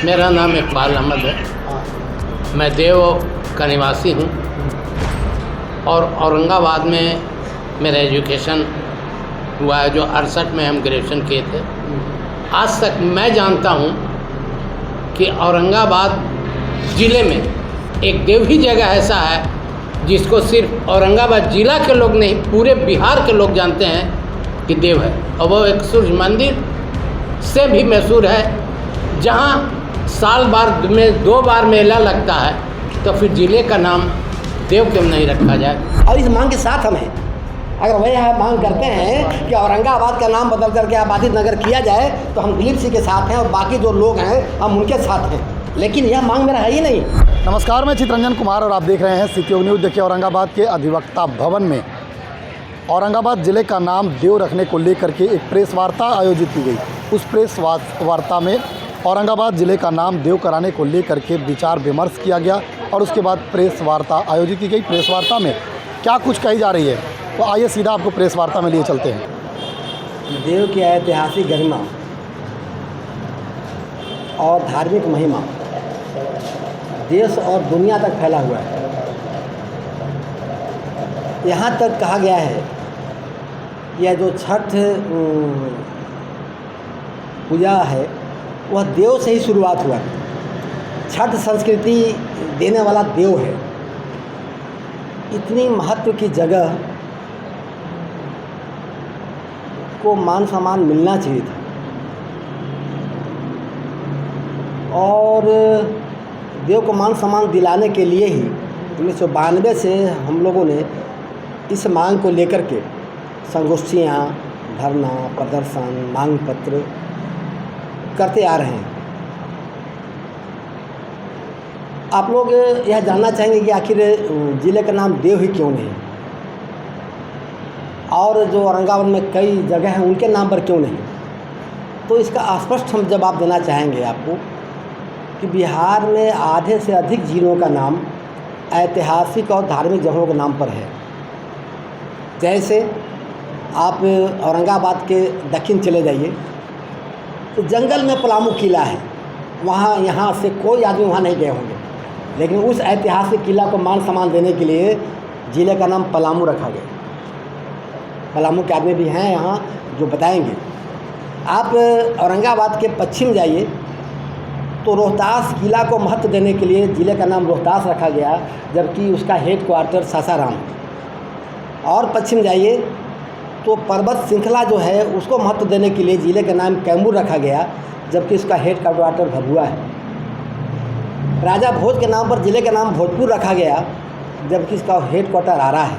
मेरा नाम इकबाल अहमद है। मैं देव का निवासी हूँ और औरंगाबाद में मेरा एजुकेशन हुआ है, जो 68 में हम ग्रेजुएशन किए थे। आज तक मैं जानता हूँ कि औरंगाबाद ज़िले में एक देव ही जगह ऐसा है जिसको सिर्फ औरंगाबाद ज़िला के लोग नहीं, पूरे बिहार के लोग जानते हैं कि देव है। और वो एक सूर्य मंदिर से भी मशहूर है, जहाँ साल भर में 2 बार मेला लगता है। तो फिर ज़िले का नाम देव क्यों नहीं रखा जाए। और इस मांग के साथ हम हैं। अगर वह यहाँ मांग करते हैं कि औरंगाबाद का नाम बदल करके आबादित नगर किया जाए, तो हम दिलीप सिंह के साथ हैं और बाकी जो लोग हैं हम उनके साथ हैं, लेकिन यह मांग मेरा है ही नहीं। नमस्कार, मैं चित्रंजन कुमार और आप देख रहे हैं सिटी न्यूज़। देखिए, औरंगाबाद के अधिवक्ता भवन में औरंगाबाद ज़िले का नाम देव रखने को लेकर के एक प्रेस वार्ता आयोजित की गई। उस प्रेस वार्ता में औरंगाबाद ज़िले का नाम देव कराने को लेकर के विचार विमर्श किया गया और उसके बाद प्रेस वार्ता आयोजित की गई। प्रेस वार्ता में क्या कुछ कही जा रही है, तो आइए सीधा आपको प्रेस वार्ता में लिए चलते हैं। देव की ऐतिहासिक गरिमा और धार्मिक महिमा देश और दुनिया तक फैला हुआ है। यहाँ तक कहा गया है कि यह जो छठ पूजा है वह देव से ही शुरुआत हुआ है। छठ संस्कृति देने वाला देव है। इतनी महत्व की जगह को मान सम्मान मिलना चाहिए था, और देव को मान सम्मान दिलाने के लिए ही 1992 से हम लोगों ने इस मांग को लेकर के संगोष्ठियाँ, धरना, प्रदर्शन, मांग पत्र करते आ रहे हैं। आप लोग यह जानना चाहेंगे कि आखिर ज़िले का नाम देव ही क्यों नहीं, और जो औरंगाबाद में कई जगह हैं उनके नाम पर क्यों नहीं। तो इसका स्पष्ट हम जवाब देना चाहेंगे आपको कि बिहार में आधे से अधिक ज़िलों का नाम ऐतिहासिक और धार्मिक जगहों के नाम पर है। जैसे आप औरंगाबाद के दक्षिण चले जाइए तो जंगल में पलामू किला है, वहाँ यहाँ से कोई आदमी वहाँ नहीं गए होंगे, लेकिन उस ऐतिहासिक किला को मान सम्मान देने के लिए ज़िले का नाम पलामू रखा गया। पलामू के आदमी भी हैं यहाँ जो बताएंगे। आप औरंगाबाद के पश्चिम जाइए तो रोहतास किला को महत्व देने के लिए ज़िले का नाम रोहतास रखा गया, जबकि उसका हेड क्वार्टर सासाराम। और पश्चिम जाइए तो पर्वत श्रृंखला जो है उसको महत्व देने के लिए ज़िले का नाम कैमूर रखा गया, जबकि उसका हेड क्वार्टर भभुआ है। राजा भोज के नाम पर ज़िले का नाम भोजपुर रखा गया, जबकि इसका हेड क्वार्टर आरा है।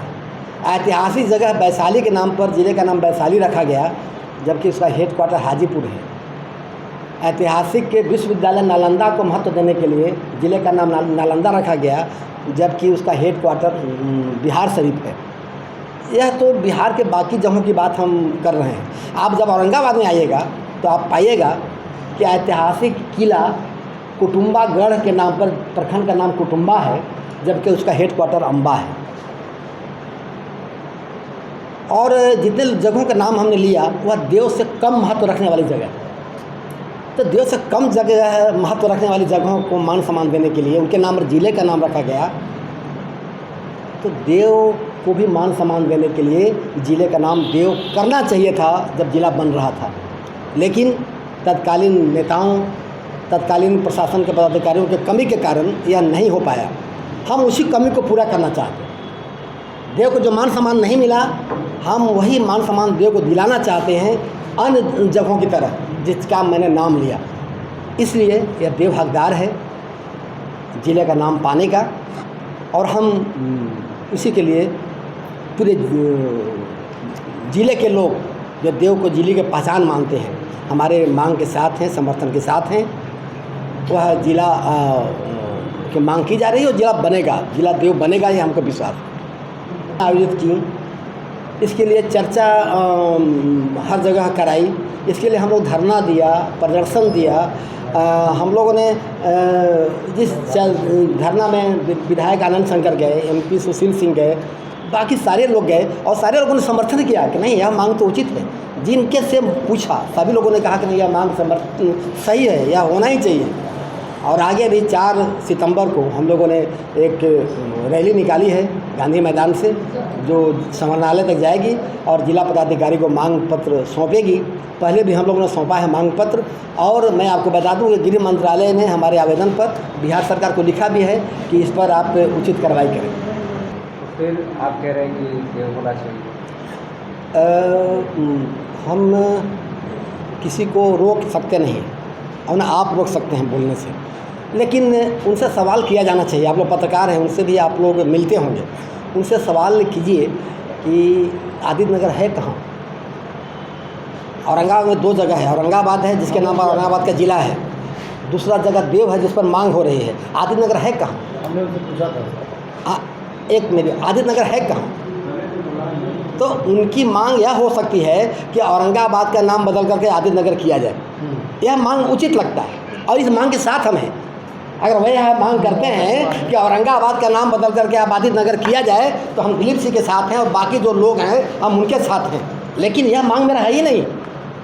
ऐतिहासिक जगह वैशाली के नाम पर ज़िले का नाम वैशाली रखा गया, जबकि उसका हेड क्वार्टर हाजीपुर है। ऐतिहासिक के विश्वविद्यालय नालंदा को महत्व देने के लिए ज़िले का नाम नालंदा रखा गया, जबकि उसका हेड क्वार्टर बिहार शरीफ है। यह तो बिहार के बाकी जगहों की बात हम कर रहे हैं। आप जब औरंगाबाद में आइएगा तो आप पाइएगा कि ऐतिहासिक किला कुटुम्बागढ़ के नाम पर, प्रखंड का नाम कुटुम्बा है, जबकि उसका हेड क्वार्टर अम्बा है। और जितने जगहों का नाम हमने लिया वह देव से कम महत्व रखने वाली जगह है। तो देव से कम जगह महत्व रखने वाली जगहों को मान सम्मान देने के लिए उनके नाम पर ज़िले का नाम रखा गया। तो देव को भी मान सम्मान देने के लिए ज़िले का नाम देव करना चाहिए था जब ज़िला बन रहा था, लेकिन तत्कालीन नेताओं, तत्कालीन प्रशासन के पदाधिकारियों के कमी के कारण यह नहीं हो पाया। हम उसी कमी को पूरा करना चाहते हैं। देव को जो मान सम्मान नहीं मिला, हम वही मान सम्मान देव को दिलाना चाहते हैं, अन्य जगहों की तरह जिसका मैंने नाम लिया। इसलिए यह देव हकदार है ज़िले का नाम पाने का, और हम इसी के लिए पूरे ज़िले के लोग जो देव को ज़िले की पहचान मानते हैं, हमारे मांग के साथ हैं, समर्थन के साथ हैं। वह ज़िला की मांग की जा रही है और ज़िला बनेगा, ज़िला देव बनेगा, ये हमको विश्वास आयोजित की। इसके लिए चर्चा हर जगह कराई। इसके लिए हम लोग धरना दिया, प्रदर्शन दिया। हम लोगों ने जिस धरना में विधायक आनंद शंकर गए, MP सुशील सिंह गए, बाकी सारे लोग गए और सारे लोगों ने समर्थन किया कि नहीं, यह मांग तो उचित है। जिनके से पूछा सभी लोगों ने कहा कि नहीं, यह मांग समर्थन सही है, यह होना ही चाहिए। और आगे भी 4 सितंबर को हम लोगों ने एक रैली निकाली है गांधी मैदान से, जो समाहरणालय तक जाएगी और जिला पदाधिकारी को मांग पत्र सौंपेगी। पहले भी हम लोगों ने सौंपा है मांग पत्र, और मैं आपको बता दूं कि गृह मंत्रालय ने हमारे आवेदन पर बिहार सरकार को लिखा भी है कि इस पर आप उचित कार्रवाई करें। तो फिर आप कह रहे हैं कि देव होना चाहिए? हम किसी को रोक सकते नहीं और ना आप रोक सकते हैं बोलने से, लेकिन उनसे सवाल किया जाना चाहिए। आप लोग पत्रकार हैं, उनसे भी आप लोग मिलते होंगे, उनसे सवाल कीजिए कि आदित्य नगर है कहाँ। औरंगाबाद में 2 जगह है, औरंगाबाद है जिसके नाम पर औरंगाबाद का ज़िला है, दूसरा जगह देव है जिस पर मांग हो रही है। आदित्य नगर है कहाँ? हमने उनसे पूछा था। एक मिनट, आदित्य नगर है कहाँ? तो उनकी मांग यह हो सकती है कि औरंगाबाद का नाम बदल करके आदित्य नगर किया जाए, यह मांग उचित लगता है और इस मांग के साथ हम हैं। अगर वह यह मांग करते हैं कि औरंगाबाद का नाम बदल करके अब आदित्य नगर किया जाए तो हम दिलीप सिंह के साथ हैं और बाकी जो लोग हैं हम उनके साथ हैं, लेकिन यह मांग मेरा है ही नहीं।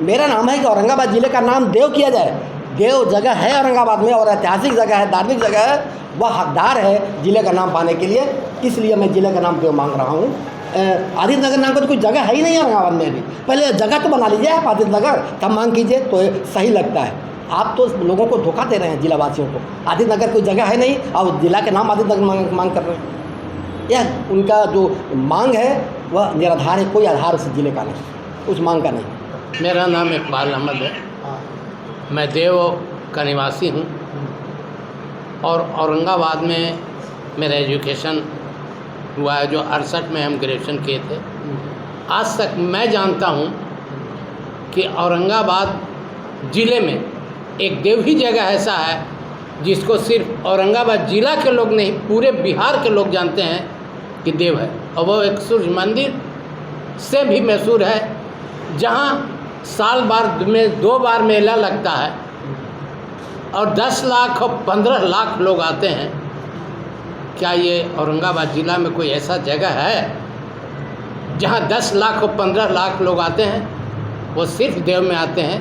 मेरा नाम है कि औरंगाबाद ज़िले का नाम देव किया जाए। देव जगह है औरंगाबाद में और ऐतिहासिक जगह है, धार्मिक जगह है, वह हकदार है ज़िले का नाम पाने के लिए, इसलिए मैं ज़िले का नाम देव मांग रहा हूँ। आदित्य नगर नाम का तो कोई जगह है ही नहीं औरंगाबाद में अभी। पहले जगह तो बना लीजिए आप आदित्य नगर, तब मांग कीजिए तो सही लगता है। आप तो लोगों को धोखा दे रहे हैं, जिलावासियों को। आदित्य नगर कोई जगह है नहीं और जिला के नाम आदित्य नगर मांग कर रहे हैं। यह उनका जो मांग है वह निराधार है, कोई आधार उस जिले का नहीं, उस मांग का नहीं। मेरा नाम इकबाल अहमद है, मैं देव का निवासी हूँ और औरंगाबाद में मेरा एजुकेशन हुआ है, जो 68 में हम ग्रेजुएशन किए थे। आज तक मैं जानता हूँ कि औरंगाबाद ज़िले में एक देव ही जगह ऐसा है जिसको सिर्फ औरंगाबाद ज़िला के लोग नहीं, पूरे बिहार के लोग जानते हैं कि देव है, और वो एक सूर्य मंदिर से भी मशहूर है, जहाँ साल भर में 2 बार मेला लगता है और 10 लाख और 15 लाख लोग आते हैं। क्या ये औरंगाबाद ज़िला में कोई ऐसा जगह है जहाँ 10 लाख और 15 लाख लोग आते हैं? वो सिर्फ देव में आते हैं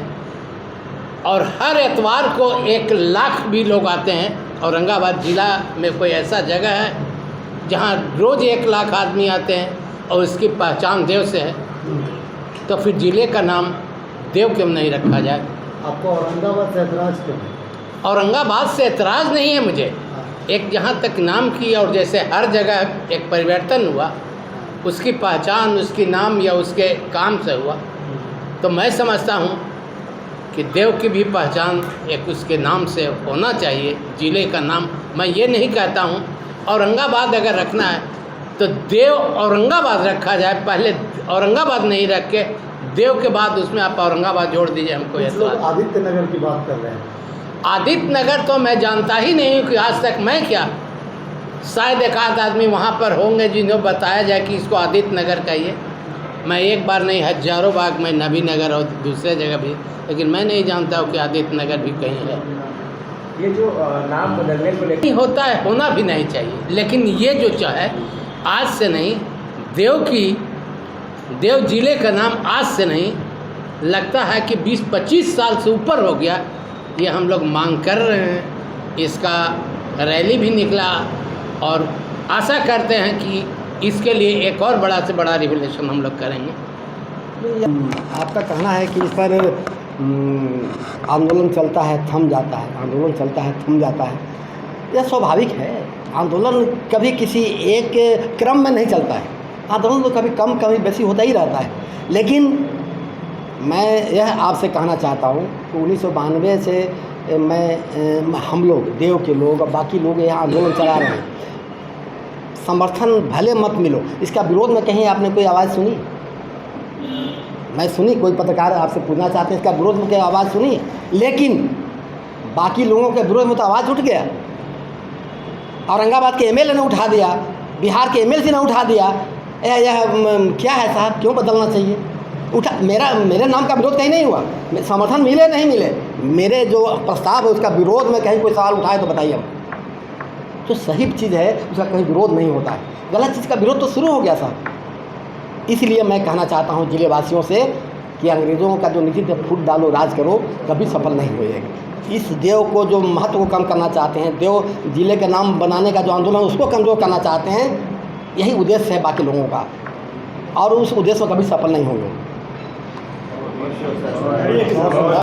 और हर एतवार को 1 लाख भी लोग आते हैं। औरंगाबाद ज़िला में कोई ऐसा जगह है जहाँ रोज़ 1 लाख आदमी आते हैं और इसकी पहचान देव से है, तो फिर ज़िले का नाम देव क्यों नहीं रखा जाए? आपको औरंगाबाद से ऐतराज़ क्यों? औरंगाबाद से ऐतराज़ नहीं है मुझे, एक जहाँ तक नाम की और जैसे हर जगह एक परिवर्तन हुआ, उसकी पहचान उसकी नाम या उसके काम से हुआ, तो मैं समझता हूँ कि देव की भी पहचान एक उसके नाम से होना चाहिए, ज़िले का नाम। मैं ये नहीं कहता हूँ औरंगाबाद अगर रखना है तो देव औरंगाबाद रखा जाए, पहले औरंगाबाद नहीं रख के देव के बाद उसमें आप औरंगाबाद जोड़ दीजिए। हमको कुछ लोग आदित्य नगर की बात कर रहे हैं। आदित्य नगर तो मैं जानता ही नहीं हूँ कि आज तक मैं क्या, शायद एक आध आदमी वहाँ पर होंगे जिन्हें बताया जाए कि इसको आदित्य नगर कहिए। मैं एक बार नहीं, हजारों बार मैं नबी नगर और दूसरे जगह भी, लेकिन मैं नहीं जानता हूँ कि आदित्य नगर भी कहीं है। ये जो नाम बदलने को लेकर नहीं होता है, होना भी नहीं चाहिए, लेकिन ये जो चाहे आज से नहीं, देव ज़िले का नाम आज से नहीं, लगता है कि 20-25 साल से ऊपर हो गया ये हम लोग मांग कर रहे हैं। इसका रैली भी निकला और आशा करते हैं कि इसके लिए एक और बड़ा से बड़ा रिवोल्यूशन हम लोग करेंगे। आपका कहना है कि इस पर आंदोलन चलता है थम जाता है, आंदोलन चलता है थम जाता है, यह स्वाभाविक है। आंदोलन कभी किसी एक क्रम में नहीं चलता है, आंदोलन तो कभी कम कभी बेसी होता ही रहता है। लेकिन मैं यह आपसे कहना चाहता हूँ कि 1992 से हम लोग देव के लोग और बाकी लोग यह आंदोलन चला रहे हैं। समर्थन भले मत मिलो, इसका विरोध में कहीं आपने कोई आवाज़ सुनी? मैं सुनी, कोई पत्रकार आपसे पूछना चाहते हैं इसका विरोध में कोई आवाज़ सुनी? लेकिन बाकी लोगों के विरोध में तो आवाज़ उठ गया। औरंगाबाद के एमएलए ने उठा दिया, बिहार के एमएलसी ने उठा दिया। यह क्या है साहब, क्यों बदलना चाहिए? उठा, मेरे नाम का विरोध कहीं नहीं हुआ, समर्थन मिले नहीं मिले, मेरे जो प्रस्ताव है उसका विरोध में कहीं कोई सवाल उठाए तो बताइए हम। तो सही चीज़ है उसका कहीं विरोध नहीं होता है, गलत चीज़ का विरोध तो शुरू हो गया साहब। इसलिए मैं कहना चाहता हूँ जिले वासियों से कि अंग्रेज़ों का जो नीति फूट डालो राज करो, कभी सफल नहीं होएगा। इस देव को जो महत्व को कम करना चाहते हैं, देव जिले के नाम बनाने का जो आंदोलन है उसको कमज़ोर करना चाहते हैं। यही उद्देश्य है बाकी लोगों का, और उस उद्देश्य में कभी सफल नहीं होंगे।